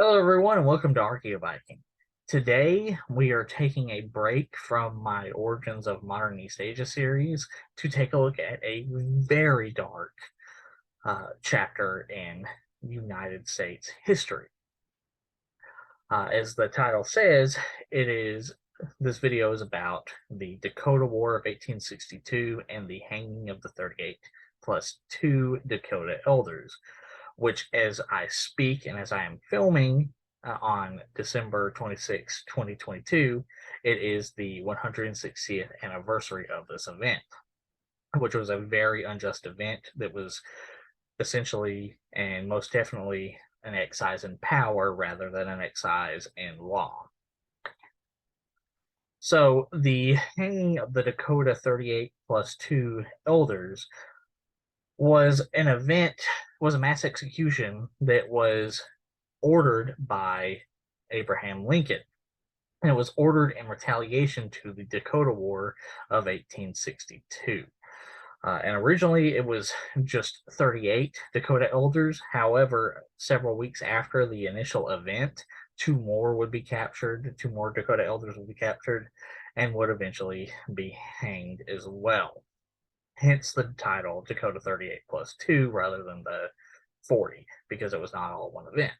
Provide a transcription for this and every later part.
Hello, everyone, and welcome to Archaeobiking. Today, we are taking a break from my Origins of Modern East Asia series to take a look at a very dark chapter in United States history. As the title says, this video is about the Dakota War of 1862 and the hanging of the 38 plus 2 Dakota elders, which, as I speak and as I am filming on December 26, 2022, it is the 160th anniversary of this event, which was a very unjust event that was essentially and most definitely an excise in power rather than an excise in law. So the hanging of the Dakota 38 plus 2 elders was was a mass execution that was ordered by Abraham Lincoln. And it was ordered in retaliation to the Dakota War of 1862. And originally it was just 38 Dakota elders. However, several weeks after the initial event, two more would be captured, two more Dakota elders would be captured, and would eventually be hanged as well. Hence the title Dakota 38 plus 2 rather than the 40, because it was not all one event.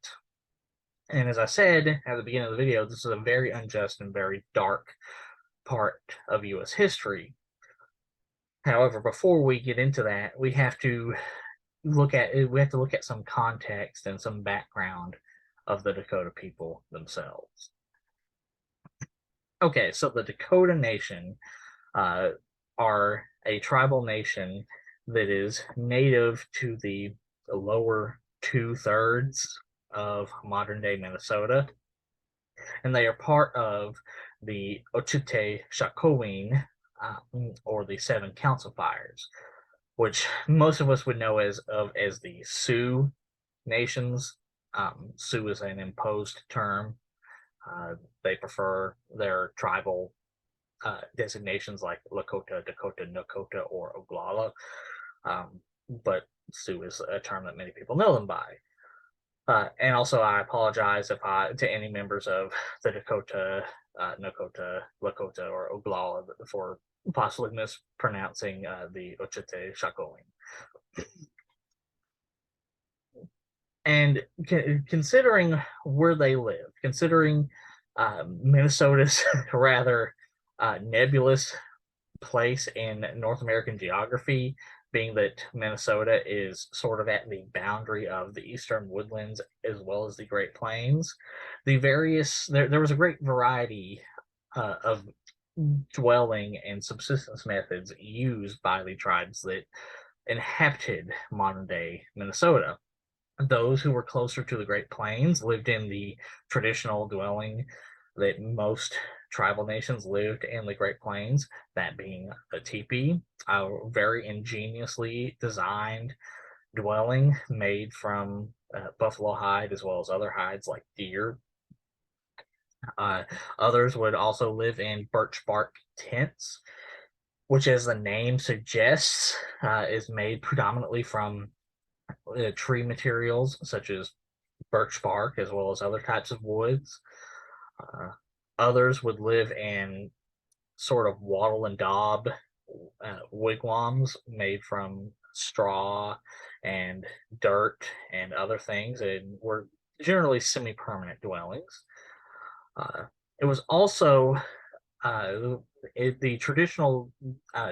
And as I said at the beginning of the video, this is a very unjust and very dark part of U.S. history. However, before we get into that, we have to look at some context and some background of the Dakota people themselves. Okay, so the Dakota Nation are a tribal nation that is native to the lower 2/3 of modern day Minnesota, and they are part of the Ochute Shakowin, or the Seven Council Fires, which most of us would know as the Sioux nations. Sioux is an imposed term. They prefer their tribal designations like Lakota, Dakota, Nakota, or Oglala. But Sioux is a term that many people know them by. And also, I apologize to any members of the Dakota, Nakota, Lakota, or Oglala for possibly mispronouncing the Ochete Shakowin. And considering where they live, considering Minnesota's rather nebulous place in North American geography, being that Minnesota is sort of at the boundary of the eastern woodlands as well as the Great Plains, there was a great variety of dwelling and subsistence methods used by the tribes that inhabited modern day Minnesota. Those who were closer to the Great Plains lived in the traditional dwelling that most tribal nations lived in the Great Plains, that being a teepee, a very ingeniously designed dwelling made from buffalo hide as well as other hides like deer. Others would also live in birch bark tents, which, as the name suggests, is made predominantly from tree materials such as birch bark as well as other types of woods. Others would live in sort of wattle and daub wigwams made from straw and dirt and other things, and were generally semi-permanent dwellings. It was also the traditional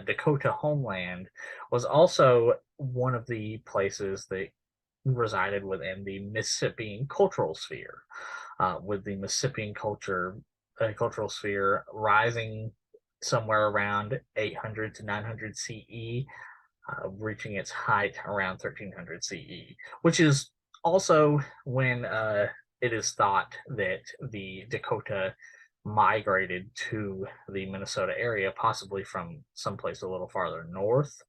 Dakota homeland was also one of the places that resided within the Mississippian cultural sphere, with the Mississippian cultural sphere rising somewhere around 800 to 900 CE, reaching its height around 1300 CE, which is also when it is thought that the Dakota migrated to the Minnesota area, possibly from someplace a little farther north,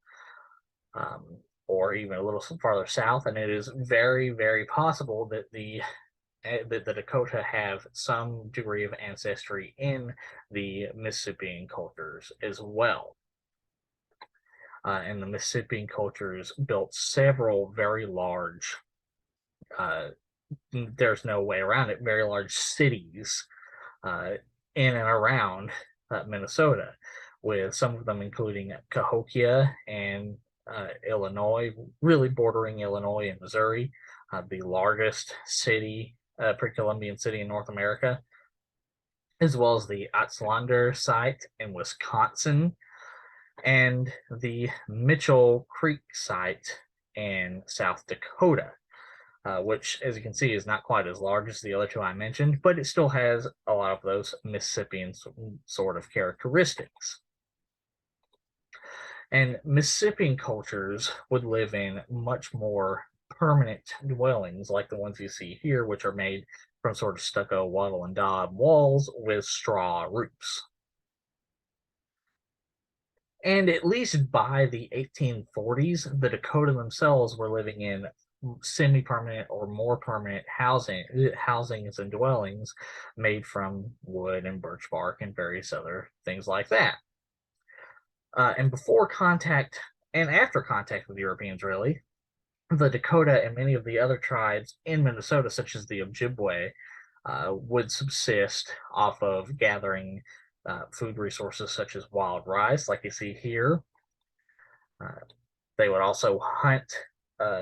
or even a little farther south. And it is very, very possible that the Dakota have some degree of ancestry in the Mississippian cultures as well. And the Mississippian cultures built several very large there's no way around it, very large cities uh, in and around Minnesota, with some of them including Cahokia and Illinois, really bordering Illinois and Missouri, the largest city, pre-Columbian city in North America, as well as the Otzlander site in Wisconsin and the Mitchell Creek site in South Dakota. Which, as you can see, is not quite as large as the other two I mentioned, but it still has a lot of those Mississippian sort of characteristics. And Mississippian cultures would live in much more permanent dwellings like the ones you see here, which are made from sort of stucco, wattle, and daub walls with straw roofs. And at least by the 1840s, the Dakota themselves were living in semi-permanent or more permanent housings and dwellings made from wood and birch bark and various other things like that. And before contact and after contact with Europeans, really, the Dakota and many of the other tribes in Minnesota, such as the Ojibwe, would subsist off of gathering food resources such as wild rice, like you see here. They would also hunt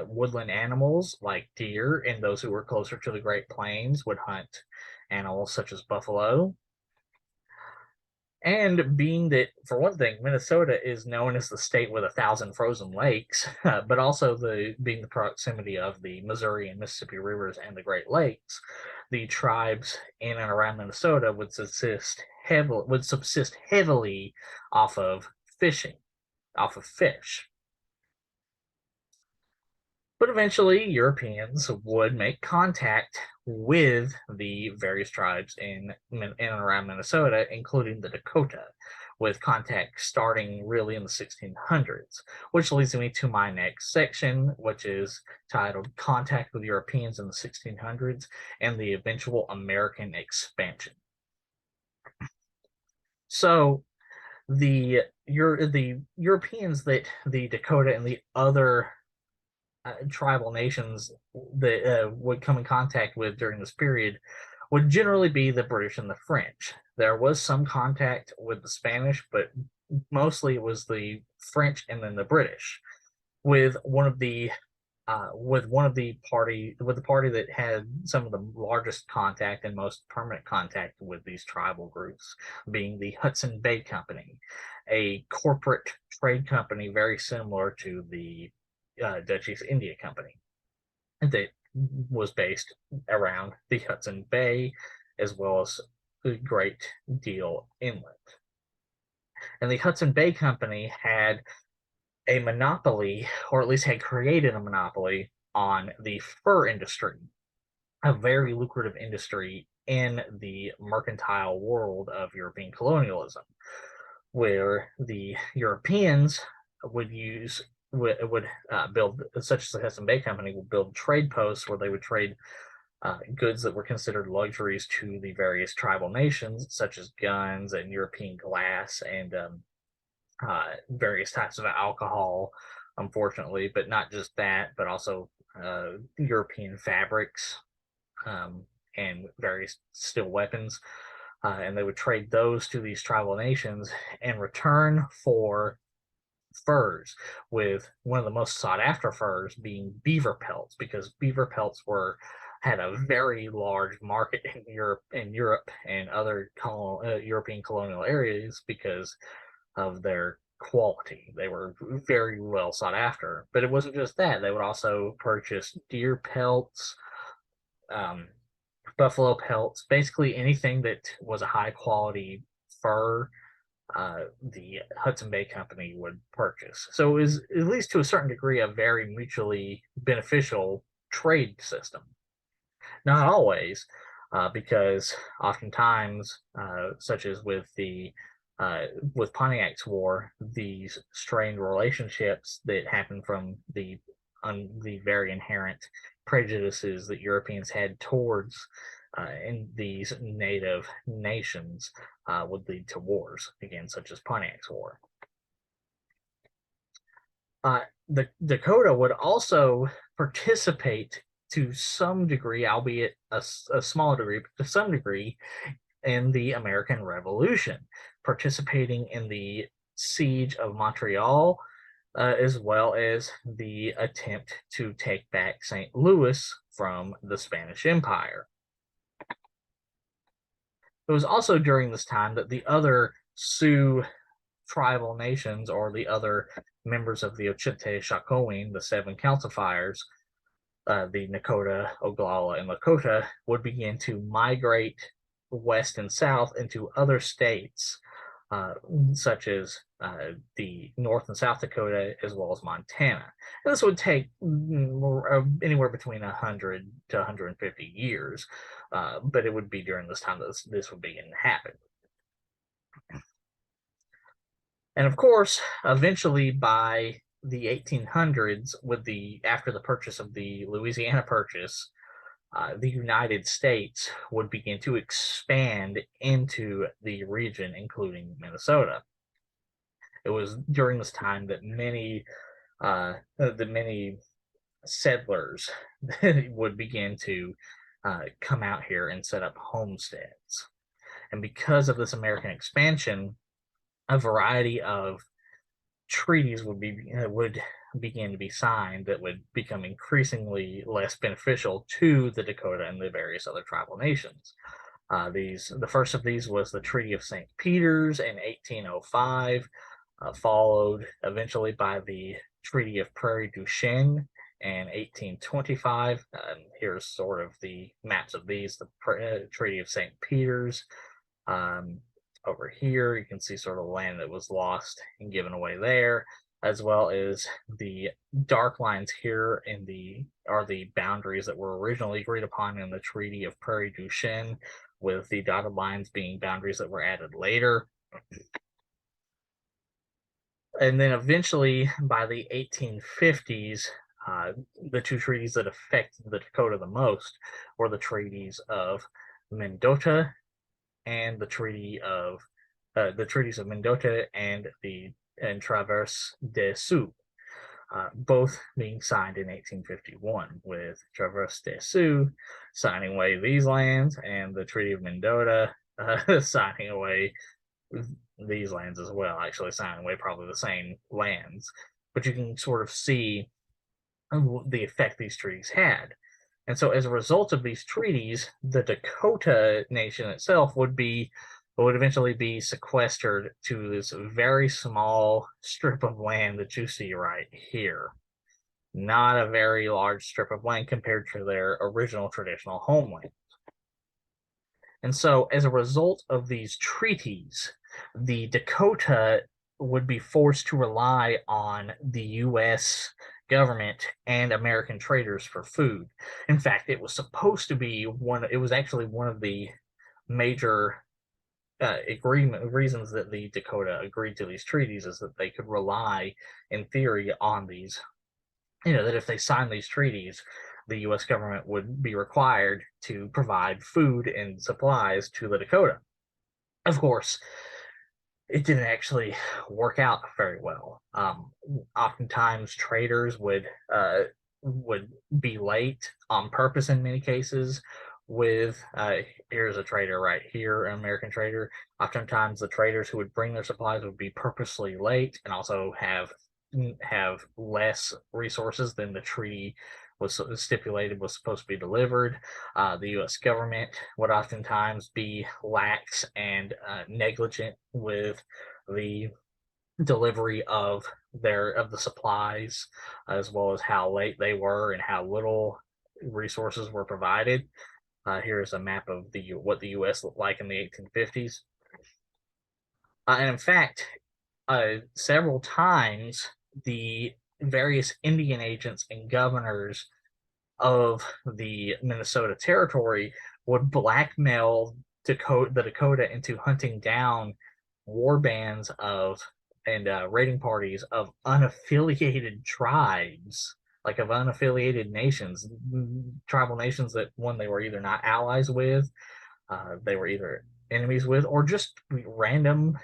woodland animals like deer, and those who were closer to the Great Plains would hunt animals such as buffalo. And being that, for one thing, Minnesota is known as the state with 1,000 frozen lakes, but also being the proximity of the Missouri and Mississippi rivers and the Great Lakes, the tribes in and around Minnesota would subsist heavily off of fishing, off of fish. But eventually, Europeans would make contact with the various tribes in and around Minnesota, including the Dakota, with contact starting really in the 1600s, which leads me to my next section, which is titled Contact with Europeans in the 1600s and the Eventual American Expansion. So, the Europeans that the Dakota and the other tribal nations that would come in contact with during this period would generally be the British and the French. There was some contact with the Spanish, but mostly it was the French and then the British, with the party that had some of the largest contact and most permanent contact with these tribal groups being the Hudson Bay Company, a corporate trade company very similar to the Dutch East India Company that was based around the Hudson Bay as well as the Great Deal Inlet. And the Hudson Bay Company had a monopoly, or at least had created a monopoly, on the fur industry, a very lucrative industry in the mercantile world of European colonialism, where the Europeans would build, such as the Hudson Bay Company, would build trade posts where they would trade goods that were considered luxuries to the various tribal nations, such as guns and European glass and various types of alcohol, unfortunately, but not just that, but also European fabrics and various steel weapons. And they would trade those to these tribal nations in return for furs, with one of the most sought after furs being beaver pelts, because beaver pelts had a very large market in Europe and other European colonial areas because of their quality. They were very well sought after. But it wasn't just that. They would also purchase deer pelts, buffalo pelts, basically anything that was a high quality fur. The Hudson Bay Company would purchase. So it was, at least to a certain degree, a very mutually beneficial trade system. Not always, because oftentimes, such as with Pontiac's War, these strained relationships that happen from the very inherent prejudices that Europeans had towards in these native nations would lead to wars, again, such as Pontiac's War. The Dakota would also participate to some degree, albeit a small degree, but to some degree, in the American Revolution, participating in the siege of Montreal, as well as the attempt to take back St. Louis from the Spanish Empire. It was also during this time that the other Sioux tribal nations, or the other members of the Ochinte Shakowin, the seven council fires, the Nakota, Oglala, and Lakota, would begin to migrate west and south into other states, such as the North and South Dakota, as well as Montana. And this would take anywhere between 100 to 150 years, but it would be during this time that this would begin to happen. And of course, eventually by the 1800s, after the purchase of the Louisiana Purchase, the United States would begin to expand into the region, including Minnesota. It was during this time that many settlers would begin to come out here and set up homesteads. And because of this American expansion, a variety of treaties would begin to be signed that would become increasingly less beneficial to the Dakota and the various other tribal nations. The first of these was the Treaty of St. Peter's in 1805, followed eventually by the Treaty of Prairie du Chien in 1825. Here's sort of the maps of these: the Treaty of St. Peter's. Over here, you can see sort of the land that was lost and given away there, as well as the dark lines here are the boundaries that were originally agreed upon in the Treaty of Prairie du Chien, with the dotted lines being boundaries that were added later. And then eventually, by the 1850s, the two treaties that affected the Dakota the most were the treaties of Mendota and the treaties of Mendota and Traverse des Sioux, both being signed in 1851, with Traverse des Sioux signing away these lands and the Treaty of Mendota signing away these lands as well, actually signing away probably the same lands. But you can sort of see the effect these treaties had. And so as a result of these treaties, the Dakota nation itself would eventually be sequestered to this very small strip of land that you see right here. Not a very large strip of land compared to their original traditional homeland. And so as a result of these treaties, the Dakota would be forced to rely on the U.S. government and American traders for food. In fact, it was supposed to be it was actually one of the major reasons that the Dakota agreed to these treaties, is that they could rely, in theory, on these, that if they signed these treaties, the U.S. government would be required to provide food and supplies to the Dakota. Of course, it didn't actually work out very well. Oftentimes, traders would be late on purpose in many cases. Here's a trader right here, an American trader. Oftentimes, the traders who would bring their supplies would be purposely late and also have less resources than the treaty was stipulated was supposed to be delivered. The U.S. government would oftentimes be lax and negligent with the delivery of the supplies, as well as how late they were and how little resources were provided. Here's a map of what the U.S. looked like in the 1850s. And in fact, several times the various Indian agents and governors of the Minnesota Territory would blackmail the Dakota into hunting down war bands and raiding parties of unaffiliated tribes, like of unaffiliated nations, tribal nations that they were either not allies with, they were either enemies with, or just random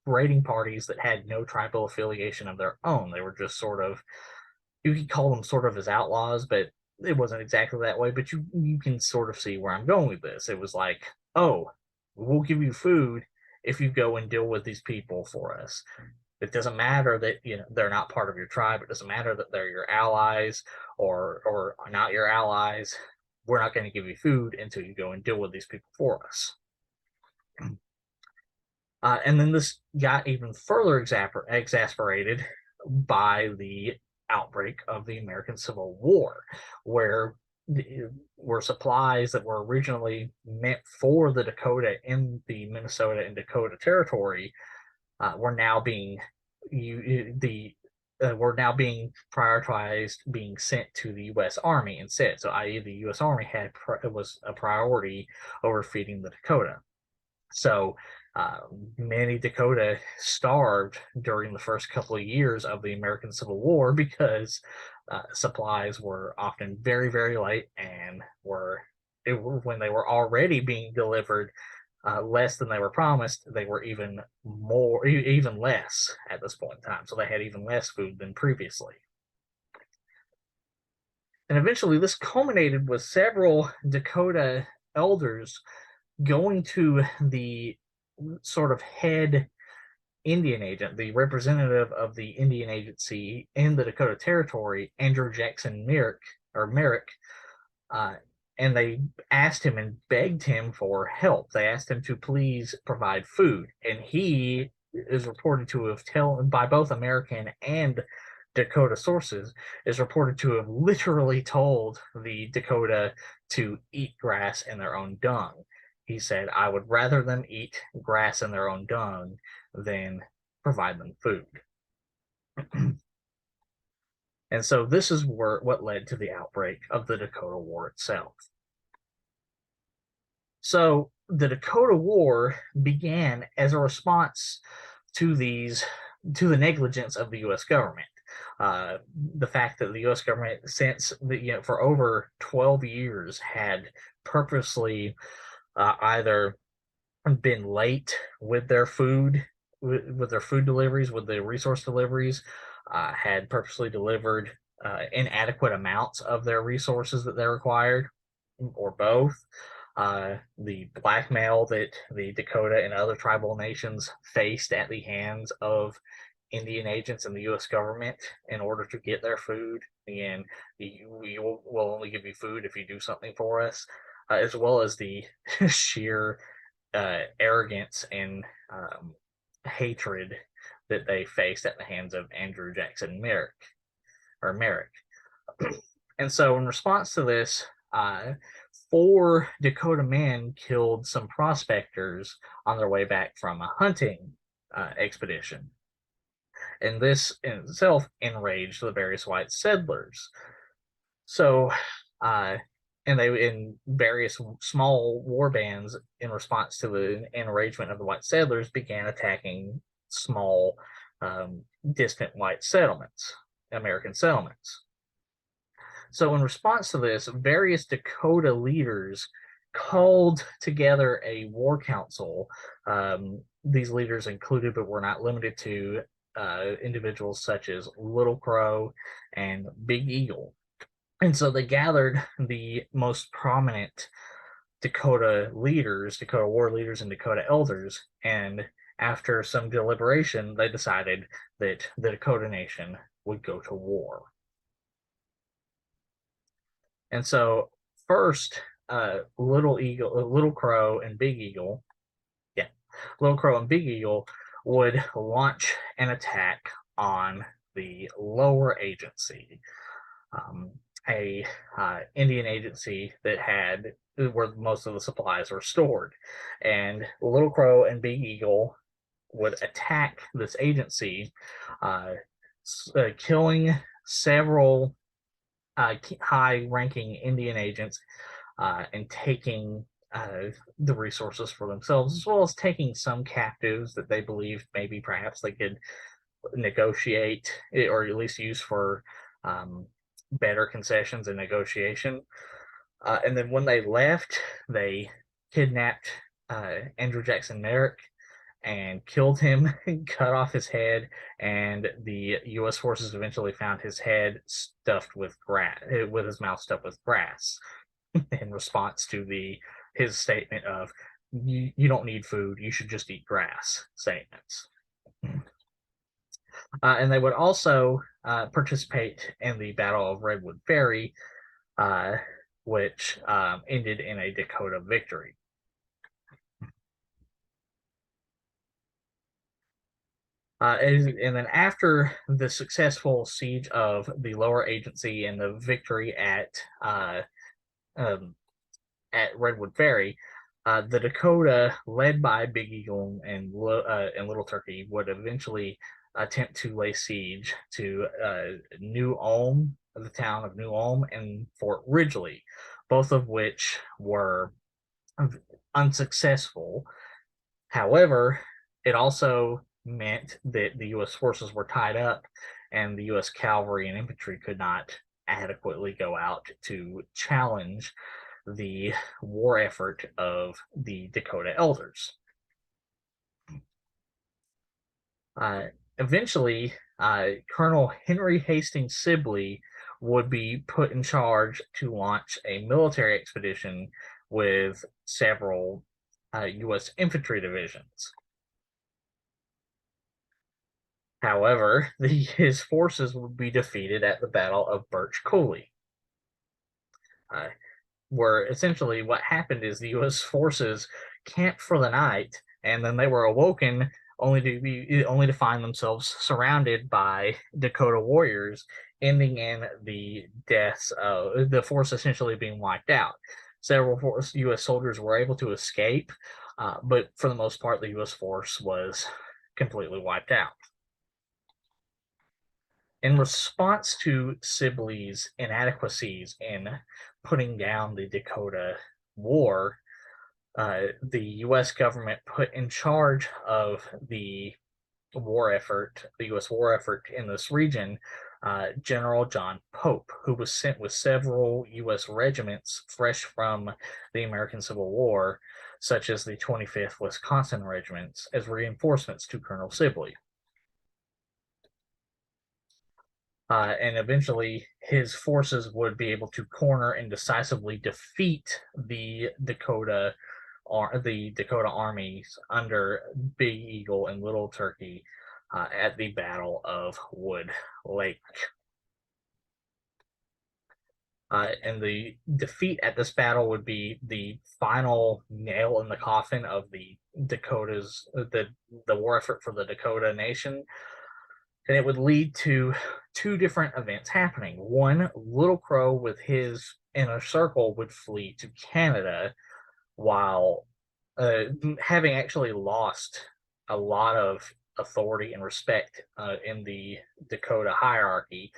raiding parties that had no tribal affiliation of their own. They were just sort of you could call them sort of as outlaws, but it wasn't exactly that way. But you can sort of see where I'm going with this. It was like, oh, we'll give you food if you go and deal with these people for us. It doesn't matter that they're not part of your tribe. It doesn't matter that they're your allies or not your allies. We're not going to give you food until you go and deal with these people for us. And then this got even further exasperated by the outbreak of the American Civil War, where were supplies that were originally meant for the Dakota in the Minnesota and Dakota territory were now being were now being prioritized, being sent to the U.S. Army instead. So, i.e., the U.S. Army was a priority over feeding the Dakota. So many Dakota starved during the first couple of years of the American Civil War because supplies were often very, very late and when they were already being delivered less than they were promised, they were even less at this point in time. So they had even less food than previously. And eventually this culminated with several Dakota elders going to the sort of head Indian agent, the representative of the Indian agency in the Dakota Territory, Andrew Jackson Merrick, and they asked him and begged him for help. They asked him to please provide food, and he is reported to have by both American and Dakota sources, is reported to have literally told the Dakota to eat grass in their own dung. He said, I would rather them eat grass in their own dung than provide them food. And so this is what led to the outbreak of the Dakota War itself. So the Dakota War began as a response to the negligence of the U.S. government. The fact that the U.S. government, for over 12 years, had purposely either been late with their food deliveries, with the resource deliveries, had purposely delivered inadequate amounts of their resources that they required, or both. The blackmail that the Dakota and other tribal nations faced at the hands of Indian agents and the U.S. government in order to get their food. And we will only give you food if you do something for us, as well as the sheer arrogance and hatred that they faced at the hands of Andrew Jackson Merrick. And so in response to this, 4 Dakota men killed some prospectors on their way back from a hunting expedition. And this in itself enraged the various white settlers. So, and they, in various small war bands, in response to the enragement of the white settlers, began attacking small, distant white settlements, American settlements. So in response to this, various Dakota leaders called together a war council. These leaders included, but were not limited to, individuals such as Little Crow and Big Eagle. And so they gathered the most prominent Dakota War leaders, and Dakota elders, and after some deliberation, they decided that the Dakota Nation would go to war. And so first, Little Crow and Big Eagle would launch an attack on the lower agency, a Indian agency where most of the supplies were stored. And Little Crow and Big Eagle would attack this agency, killing several high-ranking Indian agents and taking the resources for themselves, as well as taking some captives that they believed maybe perhaps they could negotiate, or at least use for better concessions and negotiation. And then when they left, they kidnapped Andrew Jackson Merrick and killed him, cut off his head, and the U.S. forces eventually found his head stuffed with grass, with his mouth stuffed with grass, in response to his statement of you don't need food, you should just eat grass statements. And they would also participate in the Battle of Redwood Ferry, which ended in a Dakota victory. And then after the successful siege of the Lower Agency and the victory um, at Redwood Ferry, the Dakota, led by Big Eagle and Little Turkey, would eventually attempt to lay siege to New Ulm, the town of New Ulm, and Fort Ridgely, both of which were unsuccessful. However, it also meant that the U.S. forces were tied up, and the U.S. cavalry and infantry could not adequately go out to challenge the war effort of the Dakota elders. Eventually, Colonel Henry Hastings Sibley would be put in charge to launch a military expedition with several U.S. infantry divisions. However, his forces would be defeated at the Battle of Birch Coulee, where essentially what happened is the U.S. forces camped for the night, and then they were awoken only to find themselves surrounded by Dakota warriors, ending in the deaths of the force essentially being wiped out. Several U.S. soldiers were able to escape, but for the most part, the U.S. force was completely wiped out. In response to Sibley's inadequacies in putting down the Dakota War, the U.S. government put in charge of the U.S. war effort in this region, General John Pope, who was sent with several U.S. regiments fresh from the American Civil War, such as the 25th Wisconsin Regiments, as reinforcements to Colonel Sibley. And eventually his forces would be able to corner and decisively defeat the Dakota armies under Big Eagle and Little Turkey at the Battle of Wood Lake. And the defeat at this battle would be the final nail in the coffin of the Dakotas, the war effort for the Dakota nation. And it would lead to two different events happening. One, Little Crow with his inner circle would flee to Canada, while having actually lost a lot of authority and respect in the Dakota hierarchy,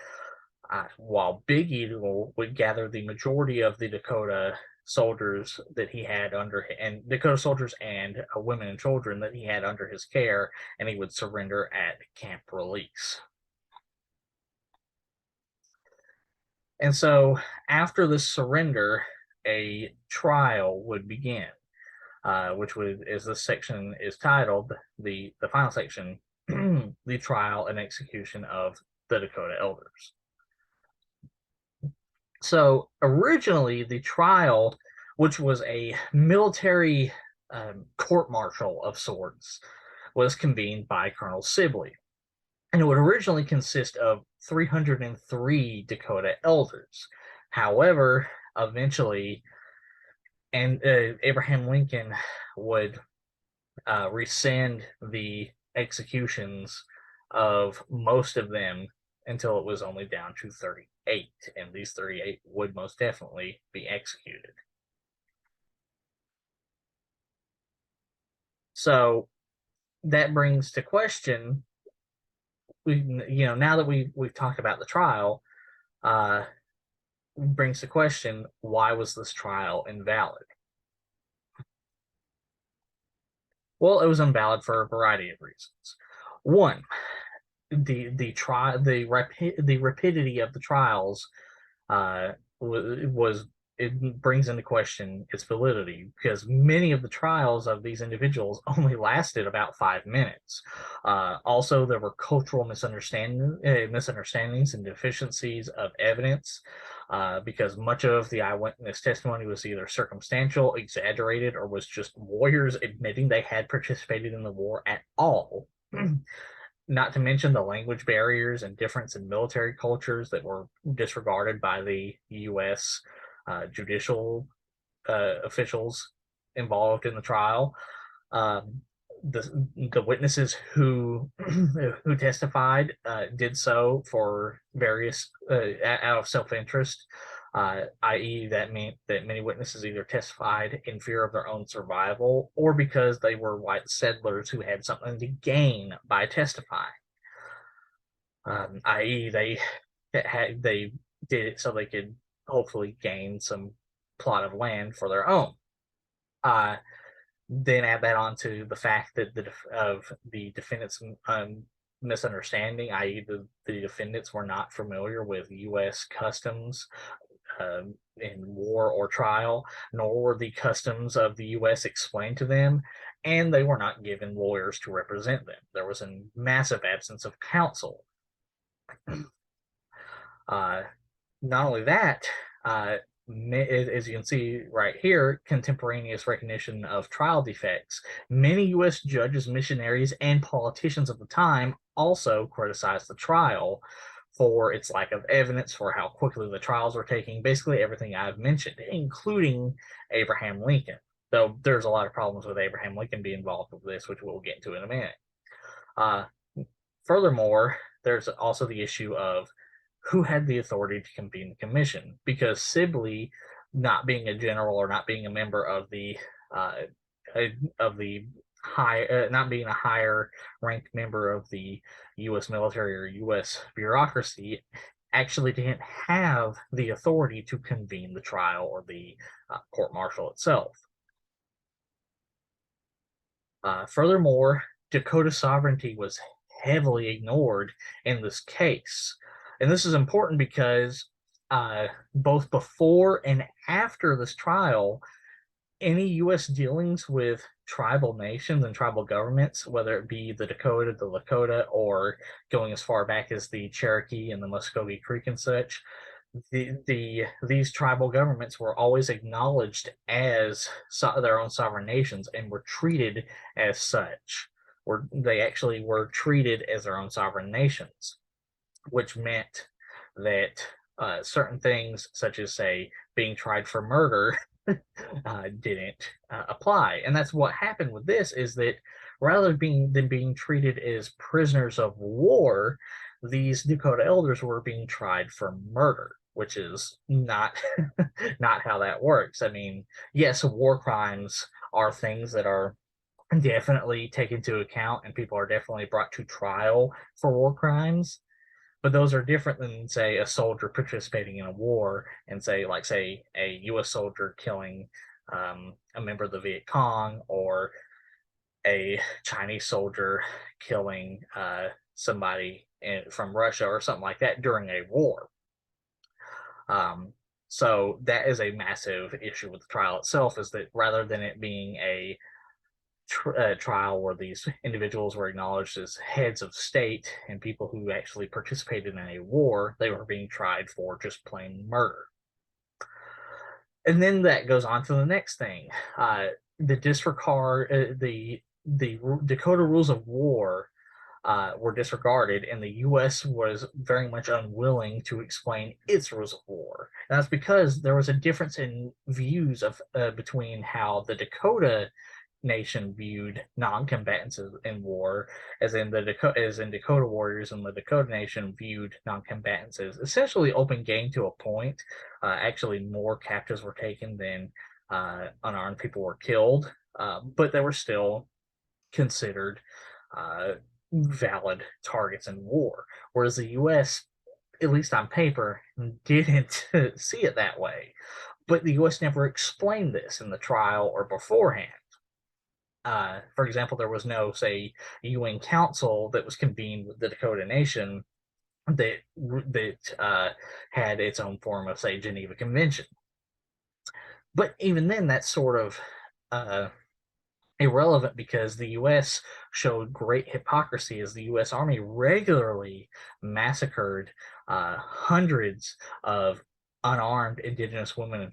while Big Eagle would gather the majority of the Dakota soldiers that he had under, and Dakota soldiers and women and children that he had under his care, and he would surrender at Camp Release. And so after this surrender, a trial would begin, which would, as this section is titled, the final section, the trial and execution of the Dakota elders. So originally, the trial, which was a military court-martial of sorts, was convened by Colonel Sibley. And it would originally consist of 303 Dakota elders. However, eventually, Abraham Lincoln would rescind the executions of most of them until it was only down to 38, and these 38 would most definitely be executed. So that brings to question, now that we've talked about the trial, brings to question, why was this trial invalid? Well, it was invalid for a variety of reasons. One, the rapidity of the trials was it brings into question its validity, because many of the trials of these individuals only lasted about 5 minutes. Also, there were cultural misunderstandings and deficiencies of evidence, because much of the eyewitness testimony was either circumstantial, exaggerated, or was just warriors admitting they had participated in the war at all. Not to mention the language barriers and difference in military cultures that were disregarded by the U.S. Judicial officials involved in the trial. Um, the witnesses who who testified did so for various out of self-interest, i.e., that meant that many witnesses either testified in fear of their own survival or because they were white settlers who had something to gain by testifying. I.e., they did it so they could hopefully gain some plot of land for their own. Then add that on to the fact that the defendants' misunderstanding, i.e., the defendants were not familiar with U.S. customs in war or trial, nor were the customs of the U.S. explained to them, and they were not given lawyers to represent them. There was a massive absence of counsel. Not only that, as you can see right here, contemporaneous recognition of trial defects. Many U.S. judges, missionaries, and politicians of the time also criticized the trial for its lack of evidence, for how quickly the trials were taking, basically everything I've mentioned, including Abraham Lincoln. Though there's a lot of problems with Abraham Lincoln being involved with this, which we'll get to in a minute. Furthermore, there's also the issue of who had the authority to convene the commission, because Sibley, not being a general or not being a member of the high, not being a higher ranked member of the U.S. military or U.S. bureaucracy, actually didn't have the authority to convene the trial or the court martial itself. Furthermore, Dakota sovereignty was heavily ignored in this case. And this is important because both before and after this trial, any U.S. dealings with tribal nations and tribal governments, whether it be the Lakota, or going as far back as the Cherokee and the Muskogee Creek and such, these tribal governments were always acknowledged as their own sovereign nations and were treated as such. They actually were treated as their own sovereign nations, which meant that certain things, such as, say, being tried for murder, didn't apply. And that's what happened with this, is that rather than being treated as prisoners of war, these Dakota elders were being tried for murder, which is not not how that works. I mean, yes, war crimes are things that are definitely taken into account, and people are definitely brought to trial for war crimes, but those are different than, say, a soldier participating in a war and say a U.S. soldier killing a member of the Viet Cong, or a Chinese soldier killing somebody from Russia or something like that during a war. So that is a massive issue with the trial itself, is that rather than it being a trial where these individuals were acknowledged as heads of state and people who actually participated in a war, they were being tried for just plain murder. And then that goes on to the next thing. The Dakota rules of war were disregarded, and the U.S. was very much unwilling to explain its rules of war. And that's because there was a difference in views of between how the Dakota nation viewed non-combatants in war, as in Dakota warriors, and the Dakota nation viewed non-combatants as essentially open game to a point. Actually, more captives were taken than unarmed people were killed, but they were still considered valid targets in war. Whereas the U.S., at least on paper, didn't see it that way. But the U.S. never explained this in the trial or beforehand. For example, there was no, say, UN Council that was convened with the Dakota Nation that had its own form of, say, Geneva Convention. But even then, that's sort of uh, irrelevant because the U.S. showed great hypocrisy as the U.S. Army regularly massacred hundreds of unarmed indigenous women and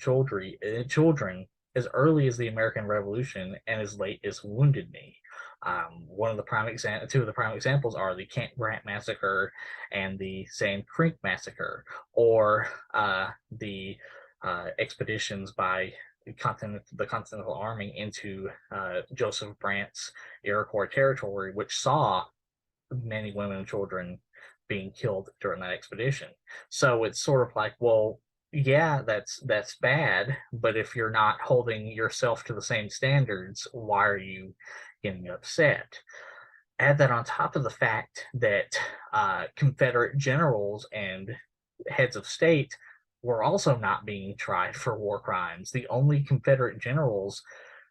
children as early as the American Revolution and as late as Wounded Knee. Two of the prime examples are the Camp Grant massacre and the Sand Creek massacre, or the expeditions by the Continental Army into Joseph Brandt's Iroquois territory, which saw many women and children being killed during that expedition. So it's sort of like, well, yeah, that's bad, but if you're not holding yourself to the same standards, why are you getting upset? Add that on top of the fact that Confederate generals and heads of state were also not being tried for war crimes. The only Confederate generals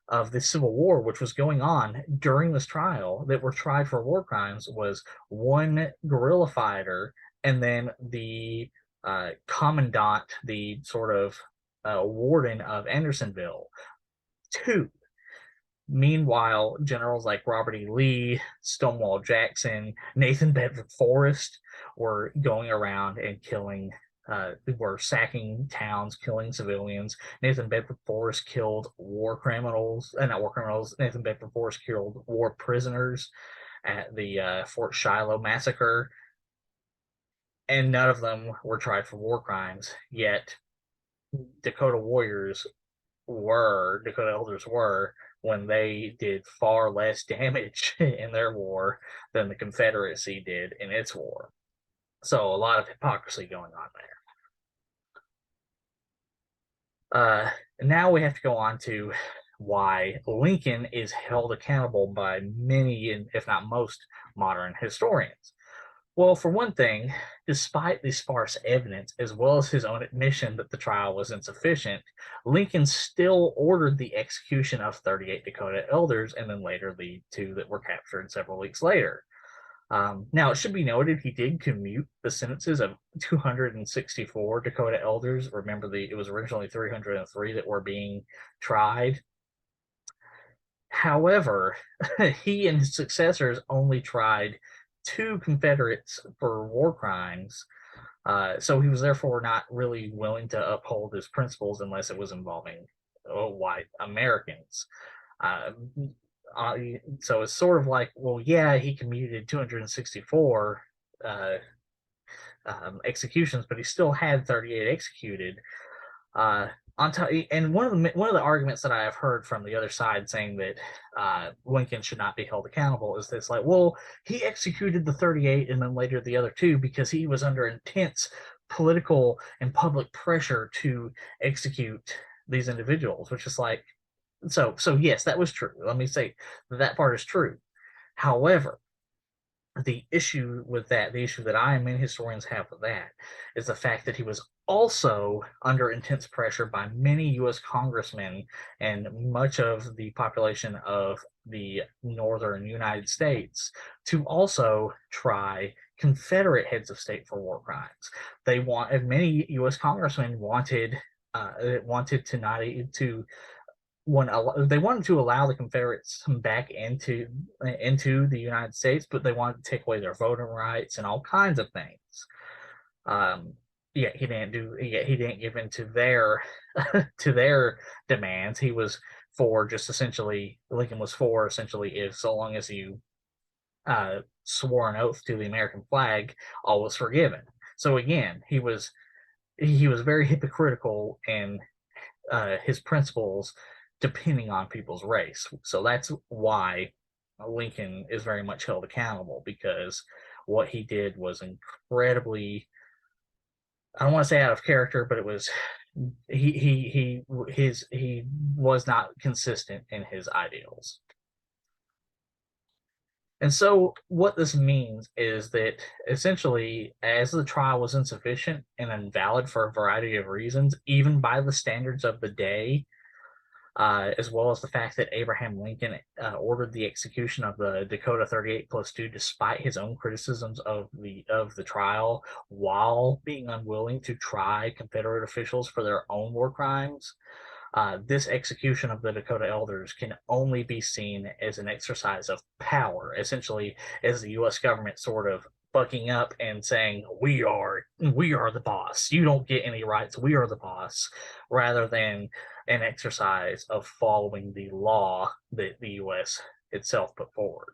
of the Civil War, which was going on during this trial, that were tried for war crimes was one guerrilla fighter and then the commandant, the sort of warden of Andersonville. Two. Meanwhile, generals like Robert E. Lee, Stonewall Jackson, Nathan Bedford Forrest were going around and were sacking towns, killing civilians. Nathan Bedford Forrest killed war criminals, not war criminals. Nathan Bedford Forrest killed war prisoners at the Fort Shiloh massacre, and none of them were tried for war crimes. Yet Dakota elders were, when they did far less damage in their war than the Confederacy did in its war. So a lot of hypocrisy going on there. Now we have to go on to why Lincoln is held accountable by many, if not most, modern historians. Well, for one thing, despite the sparse evidence, as well as his own admission that the trial was insufficient, Lincoln still ordered the execution of 38 Dakota elders and then later the two that were captured several weeks later. Now, it should be noted he did commute the sentences of 264 Dakota elders. Remember, it was originally 303 that were being tried. However, he and his successors only tried two Confederates for war crimes, so he was therefore not really willing to uphold his principles unless it was involving white Americans. Uh, so it's sort of like, well, yeah, he commuted 264 executions, but he still had 38 executed. And one of the arguments that I have heard from the other side saying that Lincoln should not be held accountable is this, like, well, he executed the 38 and then later the other two because he was under intense political and public pressure to execute these individuals, which is like, so yes, that was true. Let me say that part is true. However, the issue that I and many historians have with that, is the fact that he was also under intense pressure by many U.S. congressmen and much of the population of the northern United States to also try Confederate heads of state for war crimes. Many U.S. congressmen wanted to not to they wanted to allow the Confederates back into the United States, but they wanted to take away their voting rights and all kinds of things. He didn't give in to their to their demands. He was for just essentially Lincoln was for essentially, if so long as you swore an oath to the American flag, all was forgiven. So again, he was very hypocritical in his principles, depending on people's race. So that's why Lincoln is very much held accountable, because what he did was incredibly, I don't want to say out of character, but it was he was not consistent in his ideals. And so what this means is that essentially, as the trial was insufficient and invalid for a variety of reasons, even by the standards of the day, as well as the fact that Abraham Lincoln ordered the execution of the Dakota 38 plus 2 despite his own criticisms of the trial, while being unwilling to try Confederate officials for their own war crimes. this execution of the Dakota elders can only be seen as an exercise of power, essentially as the U.S. government sort of bucking up and saying, we are the boss, you don't get any rights, we are the boss, rather than an exercise of following the law that the U.S. itself put forward.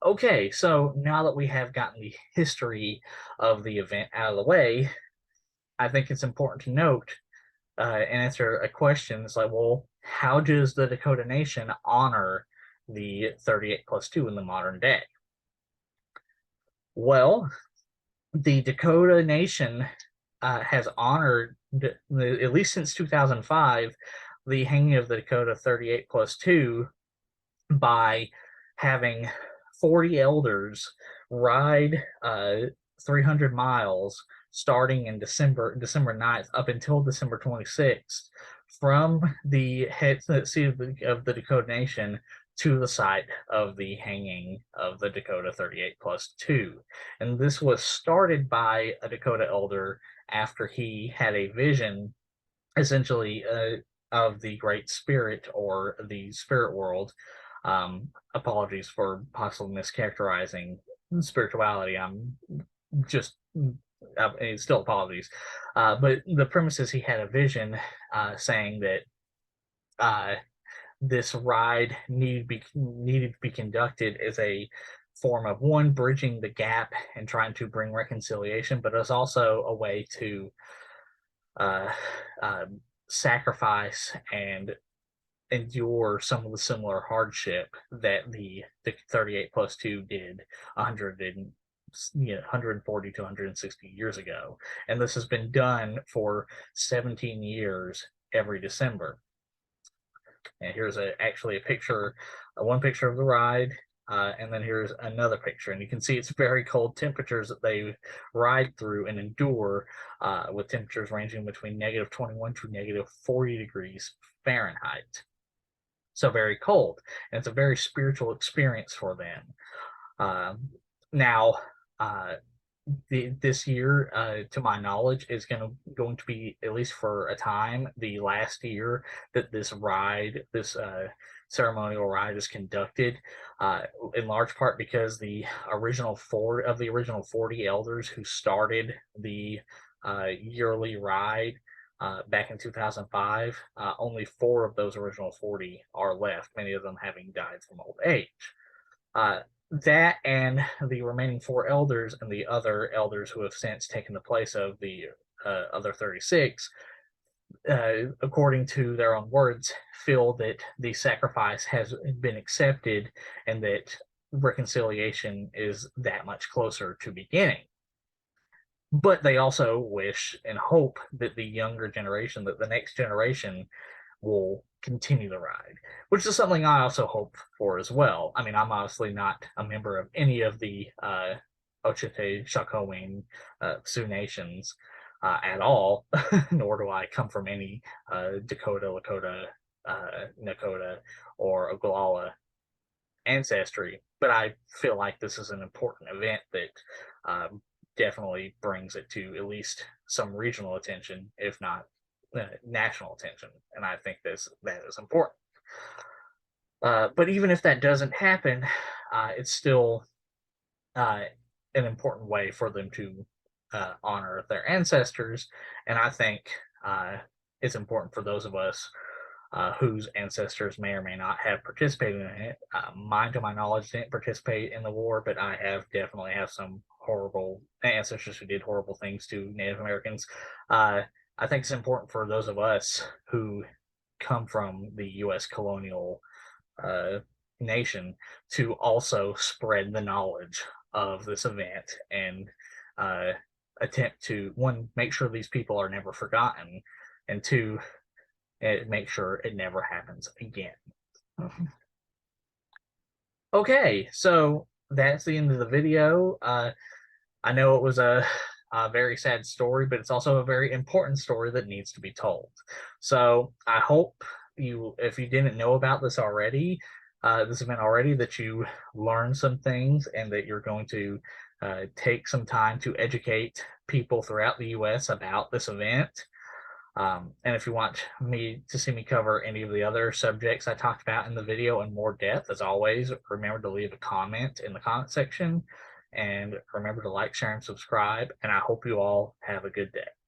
Okay, so now that we have gotten the history of the event out of the way, I think it's important to note and answer a question. It's like, well, how does the Dakota Nation honor the 38 plus 2 in the modern day? Well, the Dakota Nation has honored, at least since 2005, the hanging of the Dakota 38 plus 2 by having 40 elders ride 300 miles starting in December 9th up until December 26th from the seat of the Dakota Nation to the site of the hanging of the Dakota 38 plus 2. And this was started by a Dakota elder after he had a vision, essentially, of the Great Spirit or the spirit world. Apologies for possibly mischaracterizing spirituality. I'm just still apologies. But the premise is he had a vision saying that this ride needed to be conducted as a form of, one, bridging the gap and trying to bring reconciliation, but it's also a way to sacrifice and endure some of the similar hardship that the 38 plus 2 did 140 to 160 years ago. And this has been done for 17 years every December. And here's actually a picture, one picture of the ride, and then here's another picture. And you can see it's very cold temperatures that they ride through and endure, with temperatures ranging between -21 to -40 degrees Fahrenheit. So very cold. And it's a very spiritual experience for them. Now, this year, to my knowledge, is going to be, at least for a time, the last year that this ceremonial ride is conducted, in large part because the original 40 elders who started the yearly ride back in 2005, only 4 of those original 40 are left, many of them having died from old age. That and the remaining 4 elders and the other elders who have since taken the place of the other 36, according to their own words, feel that the sacrifice has been accepted and that reconciliation is that much closer to beginning. But they also wish and hope that the younger generation, that the next generation, will continue the ride, which is something I also hope for as well. I mean, I'm obviously not a member of any of the Ochete, Shakowing, Sioux nations at all, nor do I come from any Dakota, Lakota, Nakota, or Oglala ancestry. But I feel like this is an important event that definitely brings it to at least some regional attention, if not national attention, and I think that is important. But even if that doesn't happen, it's still an important way for them to honor their ancestors, and I think it's important for those of us whose ancestors may or may not have participated in it. Mine, to my knowledge, didn't participate in the war, but I definitely have some horrible ancestors who did horrible things to Native Americans. I think it's important for those of us who come from the U.S. colonial nation to also spread the knowledge of this event and attempt to, one, make sure these people are never forgotten, and two, make sure it never happens again. Okay, so that's the end of the video. I know it was a very sad story, but it's also a very important story that needs to be told. So I hope you, if you didn't know about this already, this event already, that you learned some things and that you're going to take some time to educate people throughout the U.S. about this event. And if you want me to see me cover any of the other subjects I talked about in the video in more depth, as always, remember to leave a comment in the comment section. And remember to like, share, and subscribe. And I hope you all have a good day.